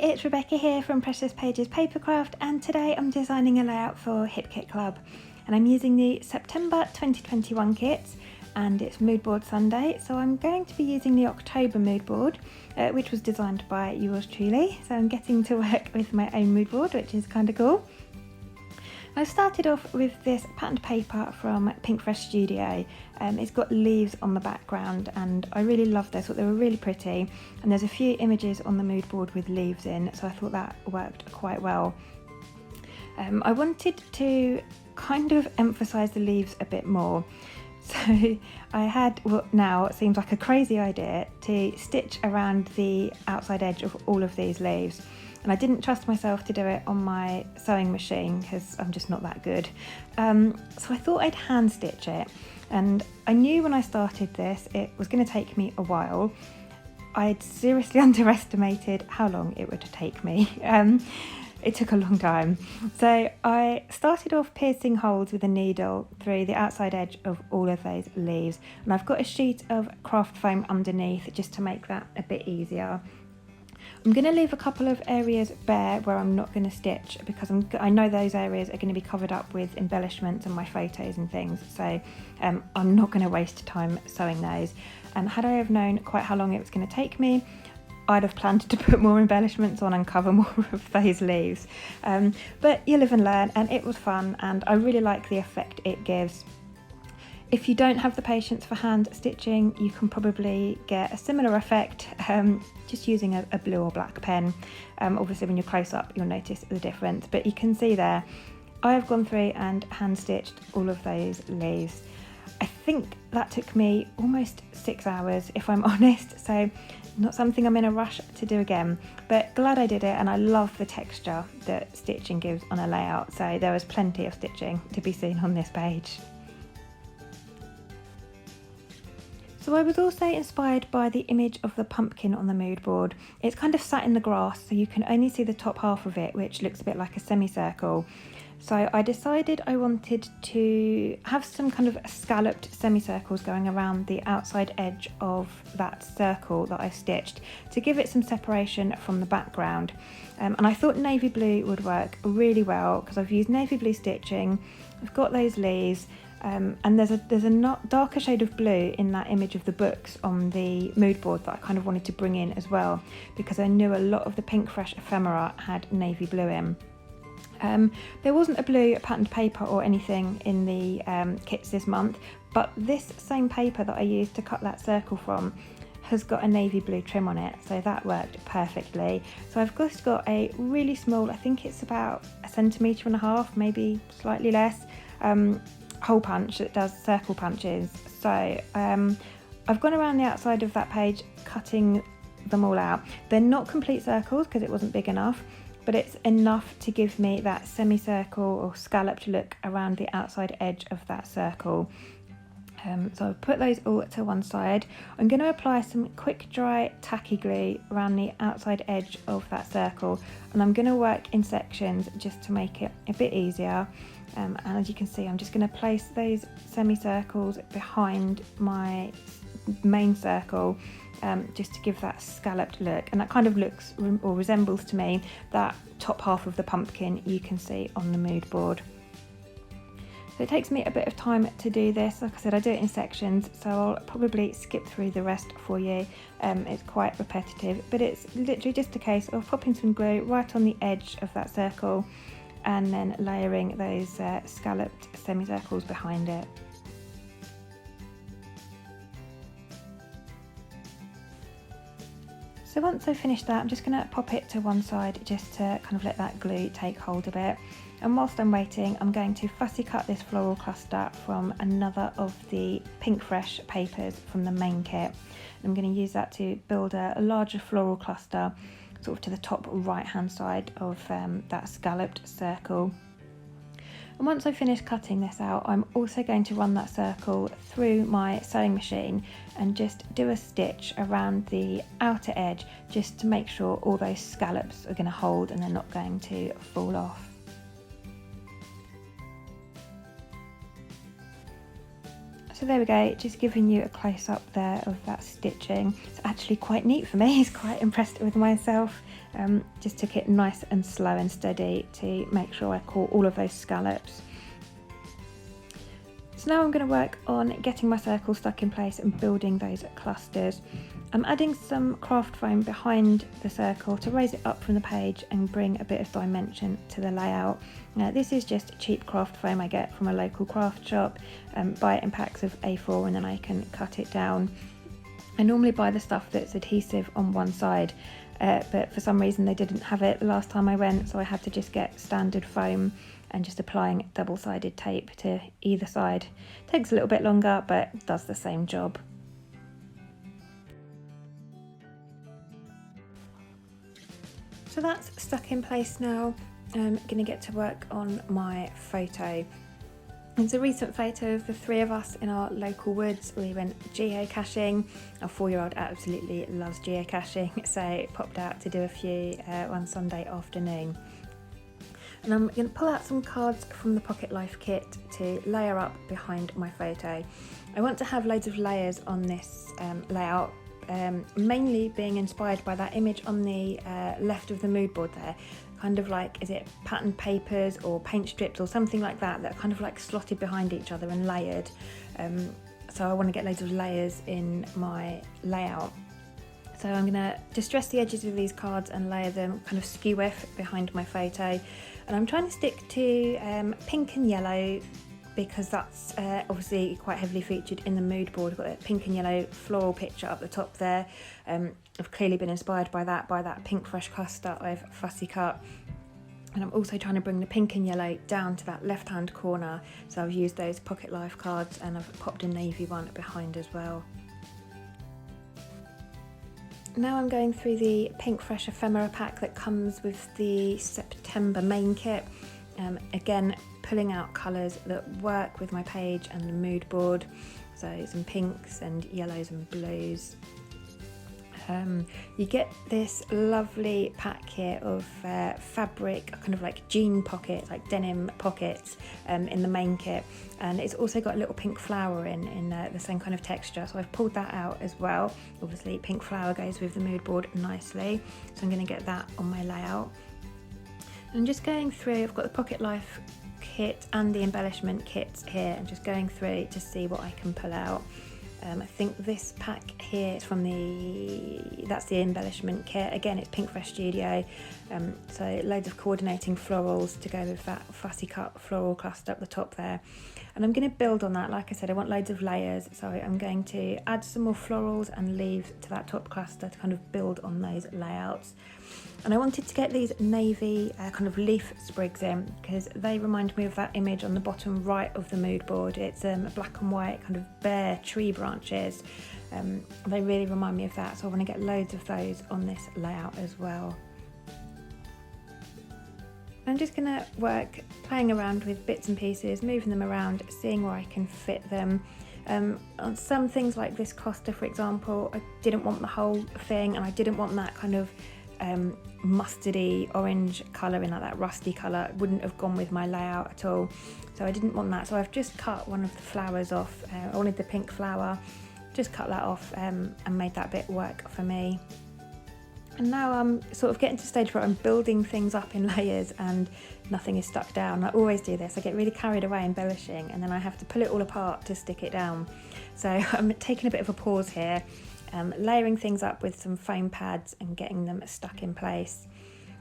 it's Rebecca here from Precious Pages Papercraft, and today I'm designing a layout for Hip Kit Club, and I'm using the September 2021 kits, and it's Moodboard Sunday, so I'm going to be using the October Moodboard, which was designed by yours truly, so I'm getting to work with my own moodboard, which is kind of cool. I started off with this patterned paper from Pink Fresh Studio. It's got leaves on the background and I really loved this. I thought they were really pretty, and there's a few images on the mood board with leaves in, so I thought that worked quite well. I wanted to kind of emphasise the leaves a bit more, so I had what now seems like a crazy idea to stitch around the outside edge of all of these leaves. And I didn't trust myself to do it on my sewing machine because I'm just not that good. So I thought I'd hand stitch it, and I knew when I started this it was going to take me a while. I'd seriously underestimated how long it would take me. It took a long time. So I started off piercing holes with a needle through the outside edge of all of those leaves, and I've got a sheet of craft foam underneath just to make that a bit easier. I'm going to leave a couple of areas bare where I'm not going to stitch because I know those areas are going to be covered up with embellishments and my photos and things, so I'm not going to waste time sewing those. And had I have known quite how long it was going to take me, I'd have planned to put more embellishments on and cover more of those leaves. But you live and learn, and it was fun, and I really like the effect it gives. If you don't have the patience for hand stitching, you can probably get a similar effect just using a blue or black pen. Obviously when you're close up you'll notice the difference, but you can see there I have gone through and hand stitched all of those leaves. I think that took me almost 6 hours if I'm honest, so not something I'm in a rush to do again, but glad I did it, and I love the texture that stitching gives on a layout, so there was plenty of stitching to be seen on this page. So I was also inspired by the image of the pumpkin on the mood board. It's kind of sat in the grass, so you can only see the top half of it, which looks a bit like a semicircle. So I decided I wanted to have some kind of scalloped semicircles going around the outside edge of that circle that I stitched to give it some separation from the background. And I thought navy blue would work really well because I've used navy blue stitching, I've got those leaves, and there's a darker shade of blue in that image of the books on the mood board that I kind of wanted to bring in as well, because I knew a lot of the Pink Fresh ephemera had navy blue in. There wasn't a blue patterned paper or anything in the kits this month, but this same paper that I used to cut that circle from has got a navy blue trim on it, so that worked perfectly. So I've just got a really small, I think it's about 1.5 centimetres, maybe slightly less, hole punch that does circle punches. So I've gone around the outside of that page cutting them all out. They're not complete circles because it wasn't big enough, but it's enough to give me that semicircle or scalloped look around the outside edge of that circle. So I've put those all to one side. I'm going to apply some quick dry tacky glue around the outside edge of that circle, and I'm going to work in sections just to make it a bit easier. And as you can see, I'm just going to place those semicircles behind my main circle, just to give that scalloped look, and that kind of looks or resembles to me that top half of the pumpkin you can see on the mood board. So it takes me a bit of time to do this. Like I said, I do it in sections, so I'll probably skip through the rest for you. It's quite repetitive, but it's literally just a case of popping some glue right on the edge of that circle and then layering those scalloped semicircles behind it. So once I've finished that, I'm just going to pop it to one side just to kind of let that glue take hold a bit. And whilst I'm waiting, I'm going to fussy cut this floral cluster from another of the Pink Fresh papers from the main kit. I'm going to use that to build a larger floral cluster sort of to the top right hand side of that scalloped circle. And once I finish cutting this out, I'm also going to run that circle through my sewing machine and just do a stitch around the outer edge just to make sure all those scallops are going to hold and they're not going to fall off. So there we go, just giving you a close up there of that stitching. It's actually quite neat for me. It's quite impressed with myself. Just took it nice and slow and steady to make sure I caught all of those scallops. So now I'm going to work on getting my circle stuck in place and building those clusters. I'm adding some craft foam behind the circle to raise it up from the page and bring a bit of dimension to the layout. This is just cheap craft foam I get from a local craft shop. Buy it in packs of A4 and then I can cut it down. I normally buy the stuff that's adhesive on one side, but for some reason they didn't have it the last time I went, so I had to just get standard foam and just applying double-sided tape to either side. Takes a little bit longer, but does the same job. So that's stuck in place now. I'm going to get to work on my photo. It's a recent photo of the three of us in our local woods. We went geocaching. Our 4-year-old absolutely loves geocaching, so popped out to do a few one Sunday afternoon. And I'm going to pull out some cards from the Pocket Life kit to layer up behind my photo. I want to have loads of layers on this layout, mainly being inspired by that image on the left of the mood board there. Kind of like, is it patterned papers or paint strips or something like that, that are kind of like slotted behind each other and layered. So I want to get loads of layers in my layout. So I'm going to distress the edges of these cards and layer them kind of skew-if behind my photo. And I'm trying to stick to pink and yellow because that's obviously quite heavily featured in the mood board. I've got a pink and yellow floral picture up the top there. I've clearly been inspired by that pink fresh cluster I've fussy cut. And I'm also trying to bring the pink and yellow down to that left hand corner. So I've used those Pocket Life cards and I've popped a navy one behind as well. Now I'm going through the Pink Fresh ephemera pack that comes with the September main kit. Again, pulling out colours that work with my page and the mood board. So some pinks and yellows and blues. You get this lovely pack here of fabric, kind of like jean pockets, like denim pockets in the main kit, and it's also got a little pink flower in the same kind of texture, so I've pulled that out as well. Obviously pink flower goes with the mood board nicely, so I'm going to get that on my layout. And I'm just going through, I've got the Pocket Life kit and the embellishment kits here, and just going through to see what I can pull out. I think this pack here is from that's the embellishment kit. Again, it's Pink Fresh Studio, so loads of coordinating florals to go with that fussy cut floral cluster up the top there. And I'm going to build on that. Like I said, I want loads of layers, so I'm going to add some more florals and leaves to that top cluster to kind of build on those layouts. And I wanted to get these navy kind of leaf sprigs in because they remind me of that image on the bottom right of the mood board. It's black and white kind of bare tree branches. They really remind me of that, so I want to get loads of those on this layout as well. I'm just going to work playing around with bits and pieces, moving them around, seeing where I can fit them. On some things like this cluster, for example, I didn't want the whole thing, and I didn't want that kind of mustardy orange colour in, like that rusty colour. It wouldn't have gone with my layout at all, so I didn't want that. So I've just cut one of the flowers off. I wanted the pink flower, just cut that off and made that bit work for me. And now I'm sort of getting to the stage where I'm building things up in layers and nothing is stuck down. I always do this. I get really carried away embellishing and then I have to pull it all apart to stick it down. So I'm taking a bit of a pause here, layering things up with some foam pads and getting them stuck in place.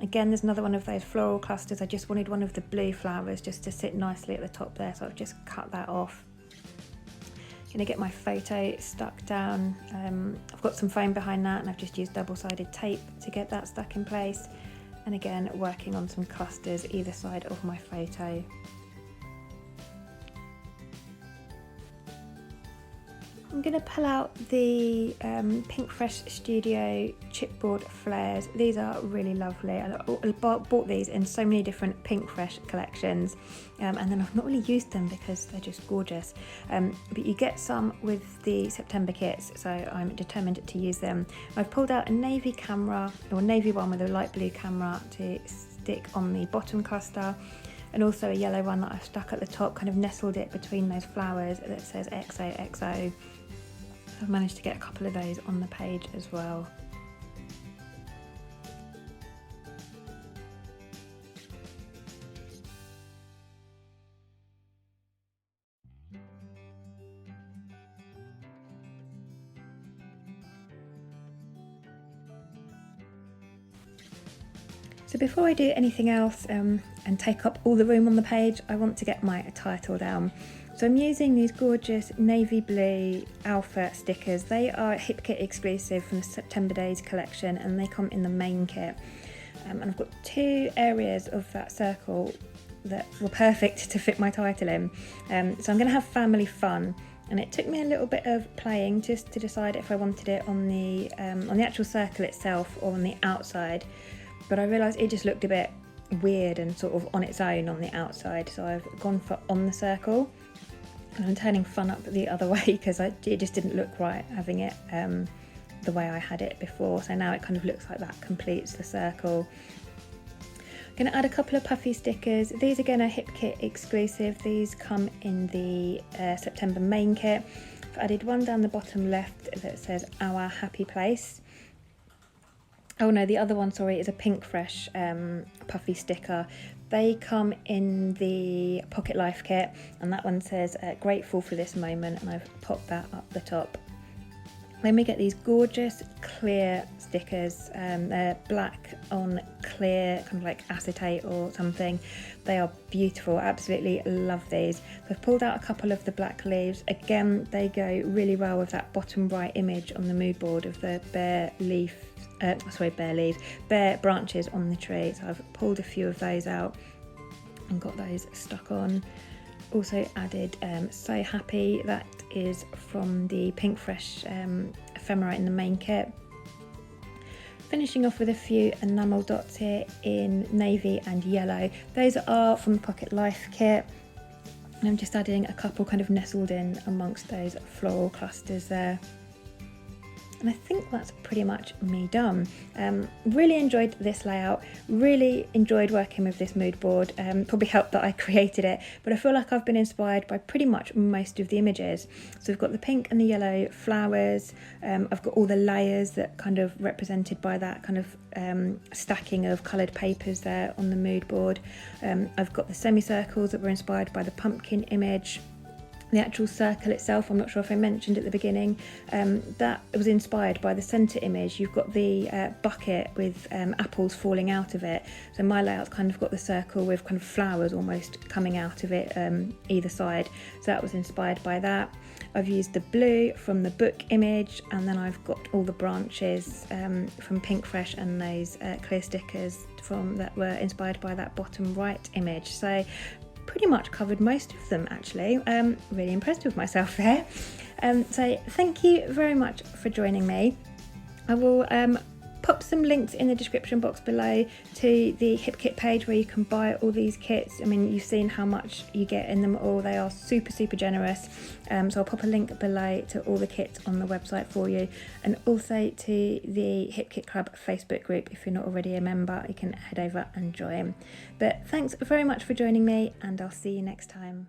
Again, there's another one of those floral clusters. I just wanted one of the blue flowers just to sit nicely at the top there, so I've just cut that off. Going to get my photo stuck down. I've got some foam behind that and I've just used double-sided tape to get that stuck in place. And again, working on some clusters either side of my photo. I'm going to pull out the Pink Fresh Studio chipboard flares. These are really lovely. I bought these in so many different Pink Fresh collections, and then I've not really used them because they're just gorgeous. But you get some with the September kits, so I'm determined to use them. I've pulled out a navy camera, or a navy one with a light blue camera to stick on the bottom cluster. and also a yellow one that I've stuck at the top, kind of nestled it between those flowers that says XOXO. I've managed to get a couple of those on the page as well. So before I do anything else and take up all the room on the page, I want to get my title down. So I'm using these gorgeous navy blue alpha stickers. They are HipKit exclusive from the September Days collection, and they come in the main kit. And I've got two areas of that circle that were perfect to fit my title in. So I'm going to have family fun. And it took me a little bit of playing just to decide if I wanted it on the actual circle itself or on the outside. But I realised it just looked a bit weird and sort of on its own on the outside, so I've gone for on the circle, and I'm turning fun up the other way because it just didn't look right having it the way I had it before. So now it kind of looks like that completes the circle. I'm going to add a couple of puffy stickers. These again are HipKit exclusive. These come in the September main kit. I've added one down the bottom left that says Our Happy Place. Oh no, the other one, sorry, is a Pink Fresh puffy sticker. They come in the Pocket Life kit, and that one says grateful for this moment, and I've popped that up the top. Then we get these gorgeous clear stickers. They're black on clear, kind of like acetate or something. They are beautiful, absolutely love these. So I've pulled out a couple of the black leaves. Again, they go really well with that bottom right image on the mood board of the bare branches on the tree. So I've pulled a few of those out and got those stuck on. Also added So Happy, that is from the Pink Fresh ephemera in the main kit. Finishing off with a few enamel dots here in navy and yellow. Those are from the Pocket Life kit. And I'm just adding a couple kind of nestled in amongst those floral clusters there. And I think that's pretty much me done. Really enjoyed this layout, really enjoyed working with this mood board. Probably helped that I created it, but I feel like I've been inspired by pretty much most of the images. So we've got the pink and the yellow flowers. I've got all the layers that kind of represented by that kind of stacking of coloured papers there on the mood board. I've got the semicircles that were inspired by the pumpkin image. The actual circle itself, I'm not sure if I mentioned at the beginning, that was inspired by the centre image. You've got the bucket with apples falling out of it. So my layout's kind of got the circle with kind of flowers almost coming out of it either side. So that was inspired by that. I've used the blue from the book image, and then I've got all the branches from Pink Fresh and those clear stickers that were inspired by that bottom right image. So pretty much covered most of them actually. Really impressed with myself there. So thank you very much for joining me. I will pop some links in the description box below to the HipKit page where you can buy all these kits. I mean, you've seen how much you get in them all. They are super generous. So I'll pop a link below to all the kits on the website for you, and also to the HipKit Club Facebook group. If you're not already a member, you can head over and join. But thanks very much for joining me, and I'll see you next time.